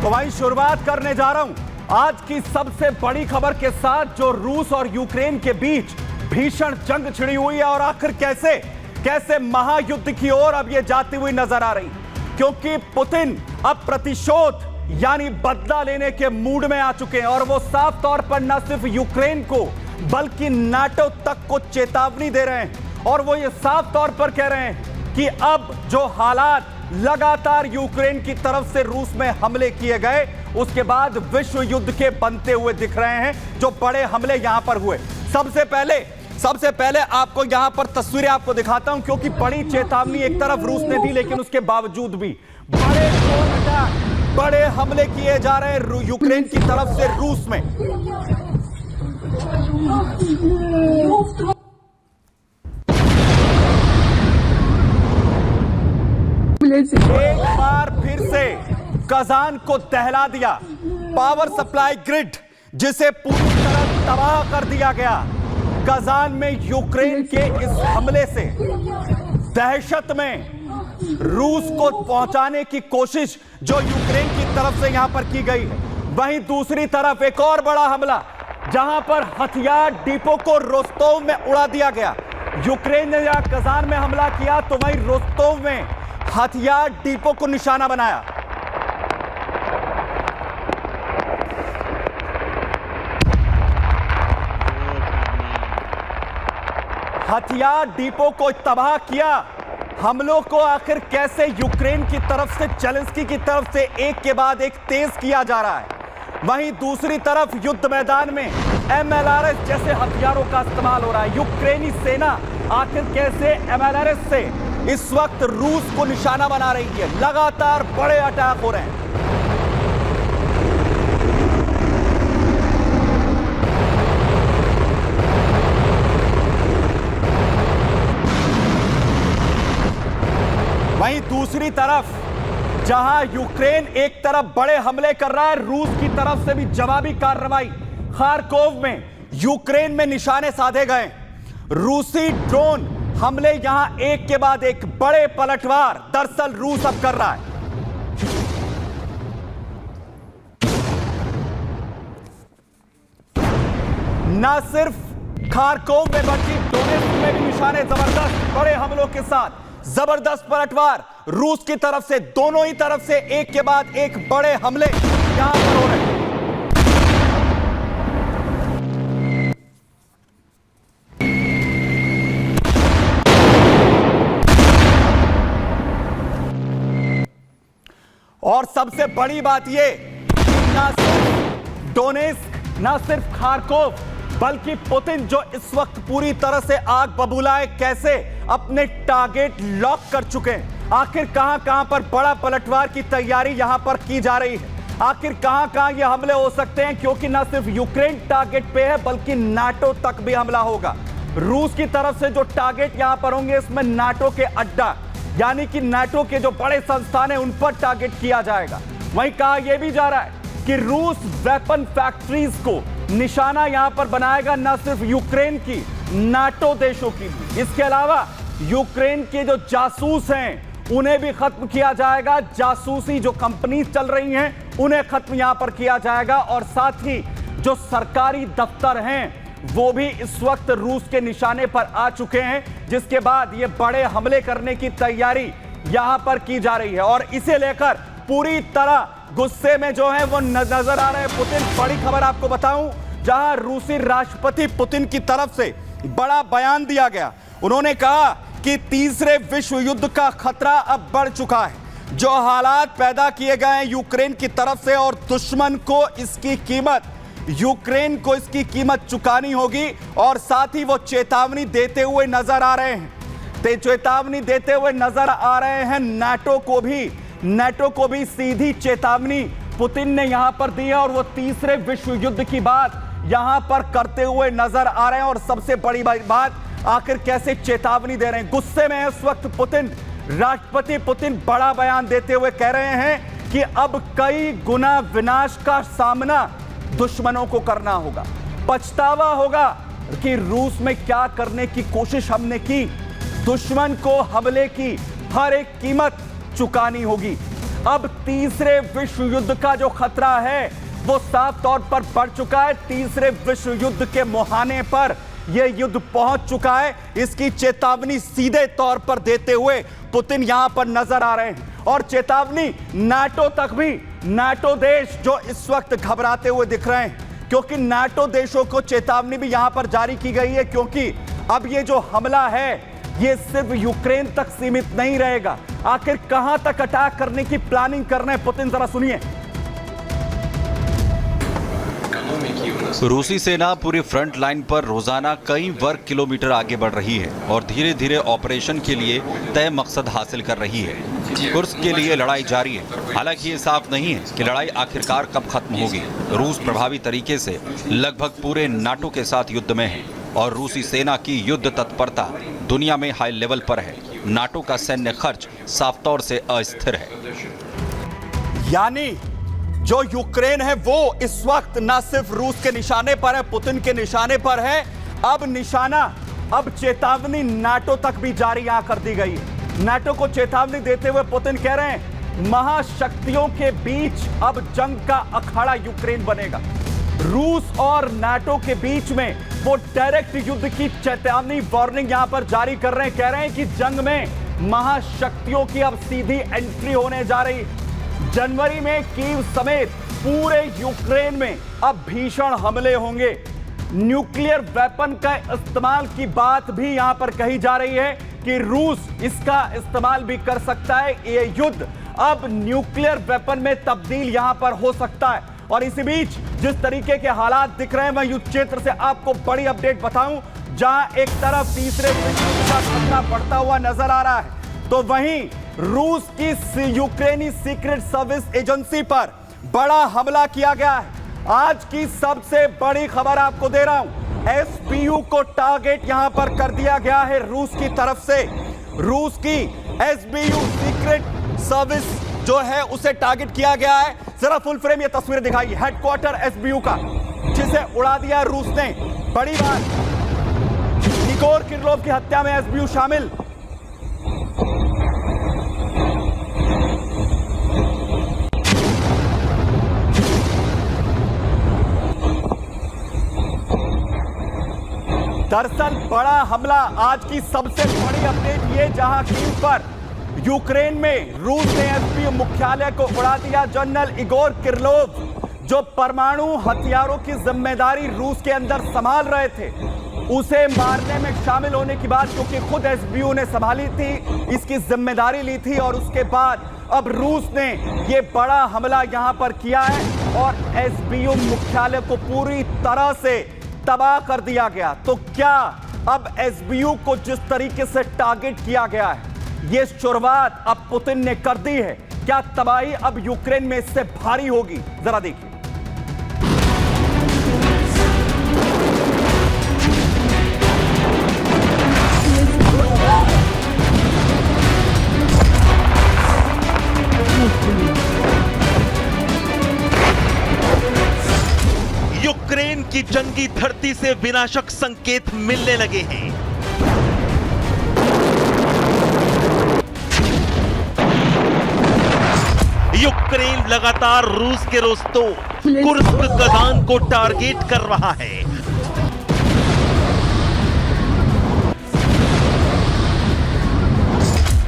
तो भाई शुरुआत करने जा रहा हूं आज की सबसे बड़ी खबर के साथ, जो रूस और यूक्रेन के बीच भीषण जंग छिड़ी हुई है और आखिर कैसे महायुद्ध की ओर अब यह जाती हुई नजर आ रही, क्योंकि पुतिन अब प्रतिशोध यानी बदला लेने के मूड में आ चुके हैं और वो साफ तौर पर न सिर्फ यूक्रेन को बल्कि नाटो तक को चेतावनी दे रहे हैं और वो ये साफ तौर पर कह रहे हैं कि अब जो हालात लगातार यूक्रेन की तरफ से रूस में हमले किए गए, उसके बाद विश्व युद्ध के बनते हुए दिख रहे हैं जो बड़े हमले यहां पर हुए। सबसे पहले आपको यहां पर तस्वीरें आपको दिखाता हूं, क्योंकि बड़ी चेतावनी एक तरफ रूस ने दी, लेकिन उसके बावजूद भी बड़े हमले किए जा रहे हैं यूक्रेन की तरफ से रूस में। एक बार फिर से कजान को दहला दिया। पावर सप्लाई ग्रिड जिसे पूरी तरह तबाह कर दिया गया। कजान में यूक्रेन के इस हमले से दहशत में रूस को पहुंचाने की कोशिश जो यूक्रेन की तरफ से यहां पर की गई है, वहीं दूसरी तरफ एक और बड़ा हमला जहां पर हथियार डिपो को रोस्तोव में उड़ा दिया गया। यूक्रेन ने जहां कजान में हमला किया तो वहीं रोस्तोव में हथियार डिपो को निशाना बनाया। हथियार डिपो को तबाह किया। हमलों को आखिर कैसे यूक्रेन की तरफ से, जेलेंस्की की तरफ से एक के बाद एक तेज किया जा रहा है, वहीं दूसरी तरफ युद्ध मैदान में MLRS जैसे हथियारों का इस्तेमाल हो रहा है। यूक्रेनी सेना आखिर कैसे MLRS से इस वक्त रूस को निशाना बना रही है। लगातार बड़े अटैक हो रहे हैं। वहीं दूसरी तरफ जहां यूक्रेन एक तरफ बड़े हमले कर रहा है, रूस की तरफ से भी जवाबी कार्रवाई। खार्कोव में यूक्रेन में निशाने साधे गए। रूसी ड्रोन हमले यहां एक के बाद एक बड़े पलटवार दरअसल रूस अब कर रहा है। न सिर्फ खार्कोव में बल्कि डोनेट्स्क में भी निशाने जबरदस्त बड़े हमलों के साथ जबरदस्त पलटवार रूस की तरफ से, दोनों ही तरफ से एक के बाद एक बड़े हमले यहां पर हो रहे हैं। और सबसे बड़ी बात यह, ना सिर्फ डोनेट्स्क, ना सिर्फ खार्कोव, बल्कि पुतिन जो इस वक्त पूरी तरह से आग बबूला है, कैसे अपने टारगेट लॉक कर चुके हैं। आखिर कहां पर बड़ा पलटवार की तैयारी यहां पर की जा रही है। आखिर कहां ये हमले हो सकते हैं, क्योंकि ना सिर्फ यूक्रेन टारगेट पे है बल्कि नाटो तक भी हमला होगा। रूस की तरफ से जो टारगेट यहां पर होंगे, इसमें नाटो के अड्डा यानी कि नाटो के जो बड़े संस्थान हैं उन पर टारगेट किया जाएगा। वहीं कहा यह भी जा रहा है कि रूस वेपन फैक्ट्रीज को निशाना यहां पर बनाएगा, न सिर्फ यूक्रेन की, नाटो देशों की भी। इसके अलावा यूक्रेन के जो जासूस हैं उन्हें भी खत्म किया जाएगा। जासूसी जो कंपनी चल रही हैं उन्हें खत्म यहां पर किया जाएगा और साथ ही जो सरकारी दफ्तर हैं वो भी इस वक्त रूस के निशाने पर आ चुके हैं, जिसके बाद ये बड़े हमले करने की तैयारी यहां पर की जा रही है। और इसे लेकर पूरी तरह गुस्से में जो है वो नजर आ रहे हैं पुतिन। बड़ी खबर आपको बताऊं, जहां रूसी राष्ट्रपति पुतिन की तरफ से बड़ा बयान दिया गया। उन्होंने कहा कि तीसरे विश्व युद्ध का खतरा अब बढ़ चुका है। जो हालात पैदा किए गए हैं यूक्रेन की तरफ से, और दुश्मन को इसकी कीमत, यूक्रेन को इसकी कीमत चुकानी होगी। और साथ ही वो चेतावनी देते हुए नजर आ रहे हैं, चेतावनी देते हुए नजर आ रहे हैं नाटो को भी सीधी चेतावनी पुतिन ने यहां पर दी है और वो तीसरे विश्व युद्ध की बात यहां पर करते हुए नजर आ रहे हैं। और सबसे बड़ी बात, आखिर कैसे चेतावनी दे रहे हैं। गुस्से में इस वक्त पुतिन, राष्ट्रपति पुतिन बड़ा बयान देते हुए कह रहे हैं कि अब कई गुना विनाश का सामना दुश्मनों को करना होगा। पछतावा होगा कि रूस में क्या करने की कोशिश हमने की। दुश्मन को हमले की हर एक कीमत चुकानी होगी। अब तीसरे विश्व युद्ध का जो खतरा है वो साफ तौर पर बढ़ चुका है। तीसरे विश्व युद्ध के मुहाने पर यह युद्ध पहुंच चुका है। इसकी चेतावनी सीधे तौर पर देते हुए पुतिन यहां पर नजर आ रहे हैं और चेतावनी नाटो तक भी, नाटो देश जो इस वक्त घबराते हुए दिख रहे हैं, क्योंकि नाटो देशों को चेतावनी भी यहां पर जारी की गई है, क्योंकि अब ये जो हमला है ये सिर्फ यूक्रेन तक सीमित नहीं रहेगा। आखिर कहां तक अटैक करने की प्लानिंग कर रहे हैं पुतिन, जरा सुनिए। रूसी सेना पूरी फ्रंट लाइन पर रोजाना कई वर्ग किलोमीटर आगे बढ़ रही है और धीरे धीरे ऑपरेशन के लिए तय मकसद हासिल कर रही है। कुर्स्क के लिए लड़ाई जारी है। हालांकि ये साफ नहीं है कि लड़ाई आखिरकार कब खत्म होगी। रूस प्रभावी तरीके से लगभग पूरे नाटो के साथ युद्ध में है और रूसी सेना की युद्ध तत्परता दुनिया में हाई लेवल पर है। नाटो का सैन्य खर्च साफ तौर से अस्थिर है। यानी जो यूक्रेन है वो इस वक्त ना सिर्फ रूस के निशाने पर है, पुतिन के निशाने पर है, अब निशाना, अब चेतावनी नाटो तक भी जारी यहां कर दी गई है। नाटो को चेतावनी देते हुए पुतिन कह रहे हैं महाशक्तियों के बीच अब जंग का अखाड़ा यूक्रेन बनेगा। रूस और नाटो के बीच में वो डायरेक्ट युद्ध की चेतावनी, वार्निंग यहां पर जारी कर रहे हैं। कह रहे हैं कि जंग में महाशक्तियों की अब सीधी एंट्री होने जा रही। जनवरी में कीव समेत पूरे यूक्रेन में अब भीषण हमले होंगे। न्यूक्लियर वेपन का इस्तेमाल की बात भी यहां पर कही जा रही है कि रूस इसका इस्तेमाल भी कर सकता है। ये युद्ध अब न्यूक्लियर वेपन में तब्दील यहां पर हो सकता है। और इसी बीच जिस तरीके के हालात दिख रहे हैं, मैं युद्ध क्षेत्र से आपको बड़ी अपडेट बताऊं, जहां एक तरफ तीसरे विश्व युद्ध का खतरा बढ़ता हुआ नजर आ रहा है, तो वहीं रूस की यूक्रेनी सीक्रेट सर्विस एजेंसी पर बड़ा हमला किया गया है। आज की सबसे बड़ी खबर आपको दे रहा हूं, एसबीयू को टारगेट यहां पर कर दिया गया है रूस की तरफ से। रूस की एसबीयू सीक्रेट सर्विस जो है उसे टारगेट किया गया है। जरा फुल फ्रेम ये तस्वीरें दिखाई, हेडक्वार्टर एसबीयू का, जिसे उड़ा दिया रूस ने। बड़ी बात, इगोर किरलोव की हत्या में एसबीयू शामिल। दरअसल बड़ा हमला, आज की सबसे बड़ी अपडेट ये, जहां कीव पर यूक्रेन में रूस ने एसबीयू मुख्यालय को उड़ा दिया। जनरल इगोर किरलोव जो परमाणु हथियारों की जिम्मेदारी रूस के अंदर संभाल रहे थे, उसे मारने में शामिल होने की बात, क्योंकि खुद एसबीयू ने संभाली थी, इसकी जिम्मेदारी ली थी, और उसके बाद अब रूस ने यह बड़ा हमला यहां पर किया है और एसबीयू मुख्यालय को पूरी तरह से तबाह कर दिया गया। तो क्या अब एसबीयू को जिस तरीके से टारगेट किया गया है, यह शुरुआत अब पुतिन ने कर दी है, क्या तबाही अब यूक्रेन में इससे भारी होगी? जरा देखिए। यूक्रेन की जंगी धरती से विनाशक संकेत मिलने लगे हैं। यूक्रेन लगातार रूस के रोस्तों कुर्स्क कदान को टारगेट कर रहा है।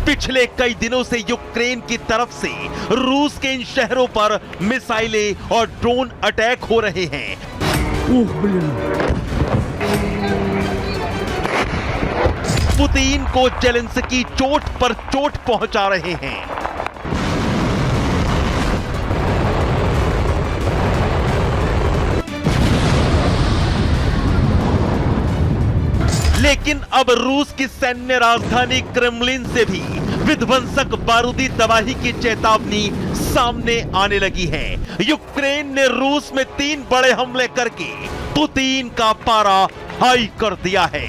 पिछले कई दिनों से यूक्रेन की तरफ से रूस के इन शहरों पर मिसाइलें और ड्रोन अटैक हो रहे हैं। पुतिन को जेलेंस्की चोट पर चोट पहुंचा रहे हैं। लेकिन अब रूस की सैन्य राजधानी क्रेमलिन से भी विध्वंसक बारूदी तबाही की चेतावनी सामने आने लगी है। यूक्रेन ने रूस में 3 बड़े हमले करके पुतिन का पारा हाई कर दिया है।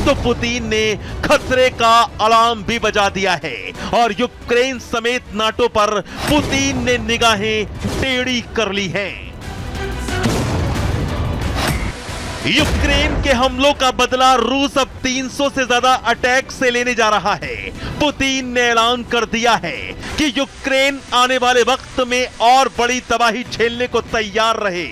तो पुतिन ने खतरे का अलार्म भी बजा दिया है और यूक्रेन समेत नाटो पर पुतिन ने निगाहें टेढ़ी कर ली हैं। यूक्रेन के हमलों का बदला रूस अब 300 से ज्यादा अटैक से लेने जा रहा है। पुतिन ने ऐलान कर दिया है कि यूक्रेन आने वाले वक्त में और बड़ी तबाही झेलने को तैयार रहे।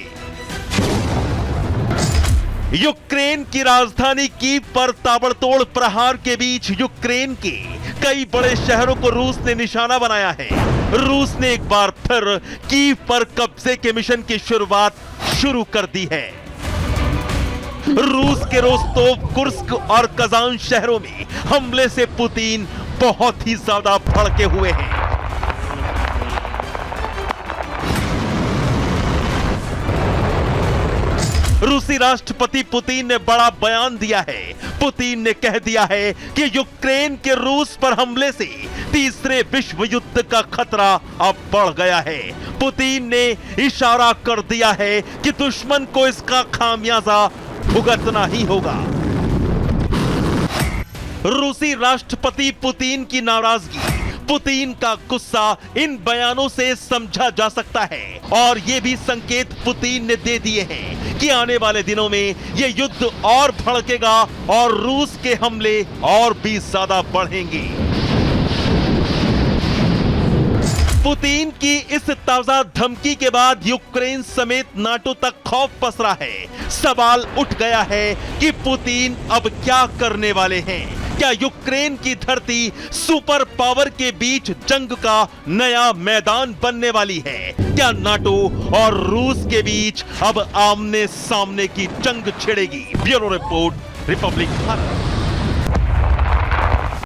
यूक्रेन की राजधानी कीव पर ताबड़तोड़ प्रहार के बीच यूक्रेन के कई बड़े शहरों को रूस ने निशाना बनाया है। रूस ने एक बार फिर कीव पर कब्जे के मिशन की शुरुआत शुरू कर दी है। रूस के रोस्तोव, कुर्स्क और कजान शहरों में हमले से पुतिन बहुत ही ज्यादा भड़के हुए हैं। रूसी राष्ट्रपति पुतिन ने बड़ा बयान दिया है। पुतिन ने कह दिया है कि यूक्रेन के रूस पर हमले से तीसरे विश्व युद्ध का खतरा अब बढ़ गया है। पुतिन ने इशारा कर दिया है कि दुश्मन को इसका खामियाजा भुगतना ही होगा। रूसी राष्ट्रपति पुतिन की नाराजगी, पुतिन का गुस्सा इन बयानों से समझा जा सकता है और ये भी संकेत पुतिन ने दे दिए हैं कि आने वाले दिनों में ये युद्ध और भड़केगा और रूस के हमले और भी ज्यादा बढ़ेंगे। पुतिन की इस ताजा धमकी के बाद यूक्रेन समेत नाटो तक खौफ पसरा है। सवाल उठ गया है कि पुतिन अब क्या करने वाले हैं। क्या यूक्रेन की धरती सुपर पावर के बीच जंग का नया मैदान बनने वाली है? क्या नाटो और रूस के बीच अब आमने सामने की जंग छिड़ेगी? Bureau report, Republic Bharat.